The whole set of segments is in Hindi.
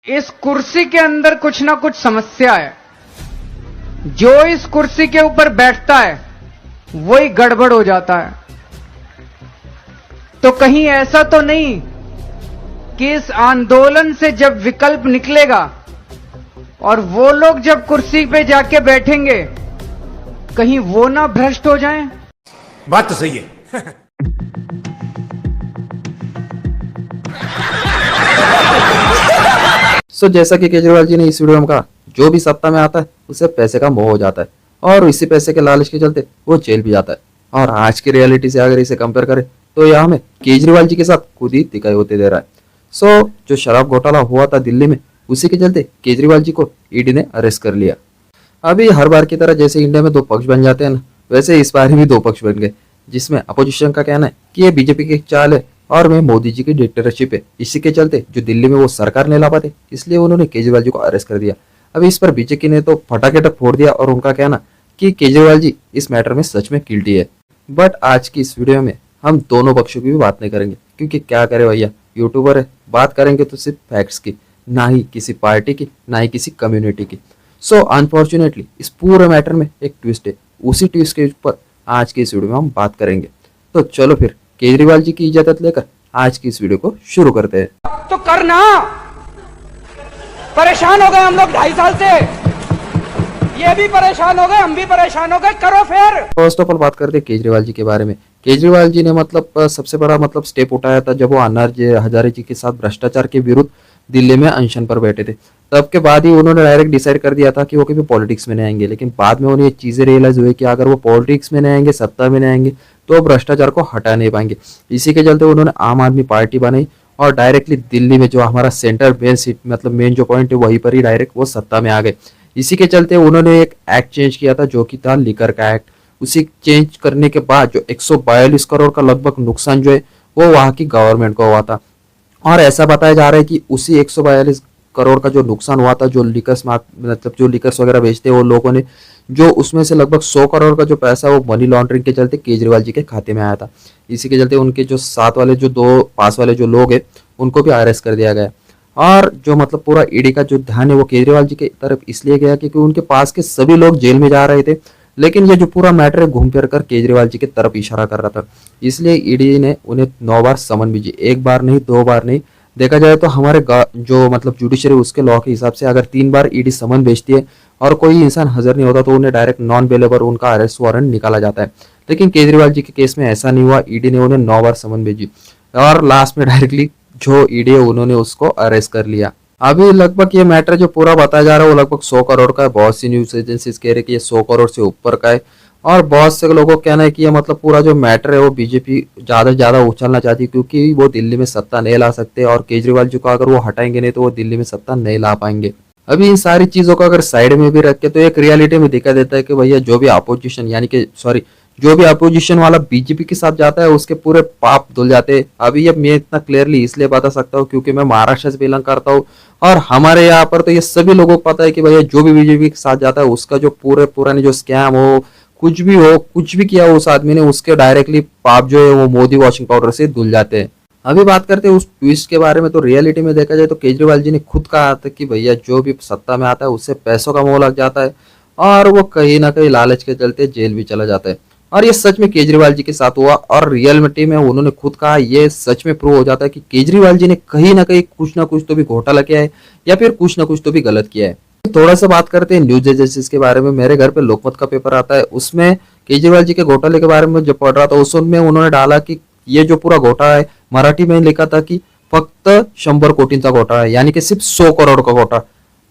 इस कुर्सी के अंदर कुछ ना कुछ समस्या है। जो इस कुर्सी के ऊपर बैठता है वही गड़बड़ हो जाता है। तो कहीं ऐसा तो नहीं कि इस आंदोलन से जब विकल्प निकलेगा और वो लोग जब कुर्सी पे जाके बैठेंगे, कहीं वो ना भ्रष्ट हो जाएं? बात तो सही है। जैसा कि केजरीवाल जी ने इस वीडियो में कहा, जो भी सत्ता में आता है उसे पैसे का मोह हो जाता है और इसी पैसे के लालच के चलते वो जेल भी जाता है। और आज की रियलिटी से अगर इसे कंपेयर करें तो यह हमें केजरीवाल जी के साथ खुद ही दिखाई होते दे रहा है। जो शराब घोटाला हुआ था दिल्ली में, उसी के चलते केजरीवाल जी को ईडी ने अरेस्ट कर लिया। अभी हर बार की तरह जैसे इंडिया में दो पक्ष बन जाते हैं ना, वैसे इस बार भी दो पक्ष बन गए, जिसमें अपोजिशन का कहना है कि ये बीजेपी की चाल है और मैं मोदी जी की डिक्टेटरशिप है। इसी के चलते जो दिल्ली में वो सरकार नहीं ला पाते, इसलिए उन्होंने केजरीवाल जी को अरेस्ट कर दिया। अभी इस पर बीजेपी ने तो फटाके तक फोड़ दिया और उनका कहना कि केजरीवाल जी इस मैटर में सच में गिल्टी है। बट आज की इस वीडियो में हम दोनों पक्षों की भी बात नहीं करेंगे, क्योंकि क्या करे भैया, यूट्यूबर है, बात करेंगे तो सिर्फ फैक्ट्स की, ना ही किसी पार्टी की, ना ही किसी कम्युनिटी की। अनफॉर्चुनेटली इस पूरे मैटर में एक ट्विस्ट है, उसी ट्विस्ट के ऊपर आज की इस वीडियो में हम बात करेंगे। तो चलो फिर केजरीवाल जी की इजाजत लेकर आज की इस वीडियो को शुरू करते हैं। तो करना, परेशान हो गए हम लोग 2.5 साल से, ये भी परेशान हो गए, हम भी परेशान हो गए, करो फिर। फर्स्ट ऑफ ऑल बात करते हैं केजरीवाल जी के बारे में। केजरीवाल जी ने सबसे बड़ा स्टेप उठाया था जब वो अन्ना हजारे जी के साथ भ्रष्टाचार के विरुद्ध दिल्ली में अनशन पर बैठे थे। तब के बाद ही उन्होंने डायरेक्ट डिसाइड कर दिया था कि वो कभी पॉलिटिक्स में नहीं आएंगे। लेकिन बाद में उन्हें ये चीजें रियलाइज हुई कि अगर वो पॉलिटिक्स में नहीं आएंगे, सत्ता में नहीं आएंगे, तो भ्रष्टाचार को हटा नहीं पाएंगे। इसी के चलते उन्होंने आम आदमी पार्टी बनाई और डायरेक्टली दिल्ली में जो हमारा सेंटर मेन सीट मेन जो पॉइंट है वहीं पर ही डायरेक्ट वो सत्ता में आ गए। इसी के चलते उन्होंने एक एक्ट चेंज किया था जो कि था लिकर का एक्ट। उसी चेंज करने के बाद जो 142 करोड़ का लगभग नुकसान जो है वो वहां की गवर्नमेंट को हुआ था। और ऐसा बताया जा रहा है कि उसी 142 करोड़ का जो नुकसान हुआ था, जो लिकर्स जो लिकर्स वगैरह बेचते हैं वो लोगों ने, जो उसमें से लगभग 100 करोड़ का जो पैसा वो मनी लॉन्ड्रिंग के चलते केजरीवाल जी के खाते में आया था। इसी के चलते उनके जो साथ वाले जो दो पास वाले जो लोग हैं उनको भी अरेस्ट कर दिया गया। और जो पूरा ईडी का जो ध्यान है वो केजरीवाल जी की तरफ इसलिए गया क्योंकि उनके पास के सभी लोग जेल में जा रहे थे, लेकिन ये जो पूरा मैटर है घूम फिर कर केजरीवाल जी की तरफ इशारा कर रहा था। इसलिए ईडी ने उन्हें 9 बार समन भेजी, एक बार नहीं, 2 बार नहीं। देखा जाए तो हमारे जो जुडिशरी उसके लॉ के हिसाब से अगर 3 बार ईडी समन भेजती है और कोई इंसान हाजिर नहीं होता तो उन्हें डायरेक्ट नॉन बेलेबल उनका अरेस्ट वारंट निकाला जाता है। लेकिन केजरीवाल जी के केस में ऐसा नहीं हुआ, ईडी ने उन्हें 9 बार समन भेजी और लास्ट में डायरेक्टली जो ईडी है उन्होंने उसको अरेस्ट कर लिया। अभी लगभग ये मैटर जो पूरा बताया जा रहा है वो लगभग 100 करोड़ का है। बहुत सी न्यूज एजेंसीज कह रहे कि ये 100 करोड़ से ऊपर का है और बहुत से लोगों का कहना है कि ये पूरा जो मैटर है वो बीजेपी ज्यादा से ज्यादा उछलना चाहती है, क्योंकि वो दिल्ली में सत्ता नहीं ला सकते और केजरीवाल जी को अगर वो हटाएंगे नहीं तो वो दिल्ली में सत्ता नहीं ला पाएंगे। अभी इन सारी चीजों को अगर साइड में भी रख के तो एक रियलिटी में दिखा देता है कि भैया जो भी अपोजिशन वाला बीजेपी के साथ जाता है उसके पूरे पाप धुल जाते हैं। अभी अब मैं इतना क्लियरली इसलिए बता सकता हूँ क्योंकि मैं महाराष्ट्र से बिलोंग करता हूँ और हमारे यहाँ पर तो ये सभी लोगों को पता है कि भैया जो भी बीजेपी के साथ जाता है उसका जो पुराने जो स्कैम हो, कुछ भी किया हो उस आदमी ने, उसके डायरेक्टली पाप जो है वो मोदी वॉशिंग पाउडर से धुल जाते हैं। अभी बात करते हैं उस ट्विस्ट के बारे में। तो रियलिटी में देखा जाए तो केजरीवाल जी ने खुद कहा था कि भैया जो भी सत्ता में आता है उससे पैसों का मोह लग जाता है और वो कहीं ना कहीं लालच के चलते जेल भी चला जाता है। और ये सच में केजरीवाल जी के साथ हुआ और रियलिटी में उन्होंने खुद कहा, ये सच में प्रूव हो जाता है कि केजरीवाल जी ने कहीं ना कहीं कुछ ना कुछ तो भी घोटाला किया है या फिर कुछ ना कुछ तो भी गलत किया है। थोड़ा सा बात करते हैं न्यूज एजेंसीज के बारे में। मेरे घर पे लोकमत का पेपर आता है, उसमें केजरीवाल जी के घोटाले के बारे में जब पढ़ रहा था उसमें उन्होंने डाला कि ये जो पूरा घोटाला है, मराठी में लिखा था कि फक्त 100 कोटींचा घोटाळा है, यानी कि सिर्फ 100 करोड़ का घोटाला।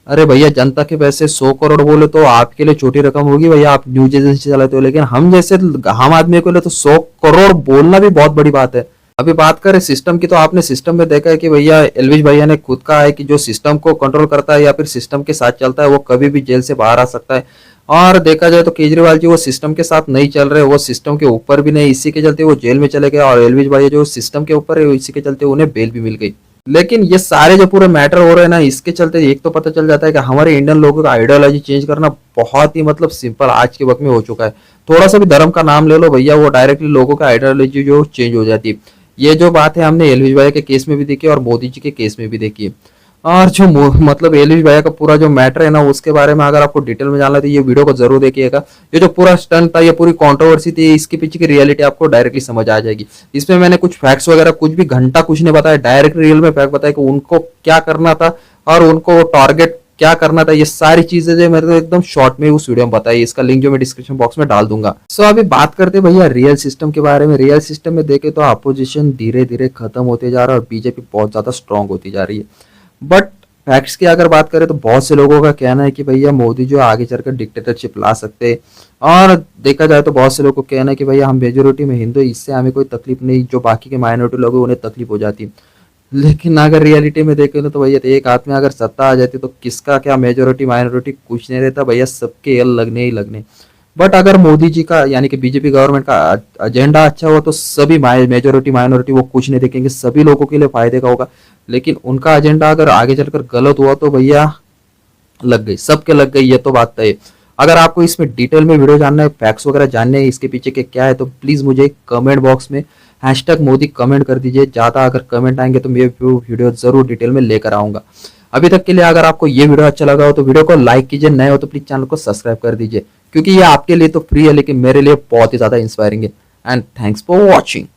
अरे भैया, जनता के पैसे 100 करोड़ बोले तो आपके लिए छोटी रकम होगी भैया, आप न्यूज एजेंसी चलाते हो, लेकिन हम जैसे आम आदमी के लिए तो 100 करोड़ बोलना भी बहुत बड़ी बात है। अभी बात करें सिस्टम की तो आपने सिस्टम में देखा है कि भैया एलविश भैया ने खुद कहा है कि जो सिस्टम को कंट्रोल करता है या फिर सिस्टम के साथ चलता है वो कभी भी जेल से बाहर आ सकता है। और देखा जाए तो केजरीवाल जी वो सिस्टम के साथ नहीं चल रहे, वो सिस्टम के ऊपर भी नहीं, इसी के चलते वो जेल में चले गए। और एलविश भैया जो सिस्टम के ऊपर है इसी के चलते उन्हें बेल भी मिल गई। लेकिन ये सारे जो पूरे मैटर हो रहे हैं ना, इसके चलते एक तो पता चल जाता है कि हमारे इंडियन लोगों का आइडियोलॉजी चेंज करना बहुत ही सिंपल आज के वक्त में हो चुका है। थोड़ा सा भी धर्म का नाम ले लो भैया, वो डायरेक्टली लोगों का आइडियोलॉजी जो चेंज हो जाती है। ये जो बात है हमने एलविश भाई के केस में भी देखी और मोदी जी के केस में भी देखी है। और जो मतलब एलिश भैया का पूरा जो मैटर है ना उसके बारे में अगर आपको डिटेल में जानना है तो ये वीडियो को जरूर देखिएगा। ये जो पूरा स्टंट था, ये पूरी कंट्रोवर्सी थी, इसके पीछे की रियलिटी आपको डायरेक्टली समझ आ जाएगी। इसमें मैंने कुछ फैक्ट्स वगैरह कुछ भी घंटा कुछ नहीं बताया, डायरेक्ट रियल में फैक्ट बताया कि उनको क्या करना था और उनको टारगेट क्या करना था। ये सारी चीजें जो मेरे को एकदम शॉर्ट में उस वीडियो में बताई, इसका लिंक जो मैं डिस्क्रिप्शन बॉक्स में डाल दूंगा। सो अभी बात करते हैं भैया रियल सिस्टम के बारे में। रियल सिस्टम में देखे तो अपोजिशन धीरे धीरे खत्म होते जा रहा है और बीजेपी बहुत ज्यादा स्ट्रांग होती जा रही है। बट फैक्ट्स की अगर बात करें तो बहुत से लोगों का कहना है कि भैया मोदी जो आगे चलकर डिक्टेटरशिप ला सकते हैं, और देखा जाए तो बहुत से लोगों को कहना है कि भैया हम मेजोरिटी में हिंदू, इससे हमें कोई तकलीफ नहीं, जो बाकी के माइनॉरिटी लोग हैं उन्हें तकलीफ हो जाती है। लेकिन अगर रियलिटी में देखें तो भैया एक हाथ में अगर सत्ता आ जाती तो किसका क्या मेजोरिटी माइनॉरिटी कुछ नहीं रहता भैया, सबके एल लगने ही लगने। बट अगर मोदी जी का यानी कि बीजेपी गवर्नमेंट का एजेंडा अच्छा हुआ तो सभी मेजोरिटी माइनॉरिटी वो कुछ नहीं देखेंगे, सभी लोगों के लिए फायदे का होगा। लेकिन उनका एजेंडा अगर आगे चलकर गलत हुआ तो भैया लग गई, सबके लग गई, ये तो बात तय है। अगर आपको इसमें डिटेल में वीडियो जानना है, फैक्ट्स वगैरह जानने हैं इसके पीछे के क्या है, तो प्लीज मुझे कमेंट बॉक्स में #मोदी कमेंट कर दीजिए। ज्यादा अगर कमेंट आएंगे तो मैं वीडियो जरूर डिटेल में लेकर आऊंगा। अभी तक के लिए अगर आपको ये वीडियो अच्छा लगा हो तो वीडियो को लाइक कीजिए, नए हो तो प्लीज चैनल को सब्सक्राइब कर दीजिए, क्योंकि ये आपके लिए तो फ्री है लेकिन मेरे लिए बहुत ही ज्यादा इंस्पायरिंग है। And thanks for watching.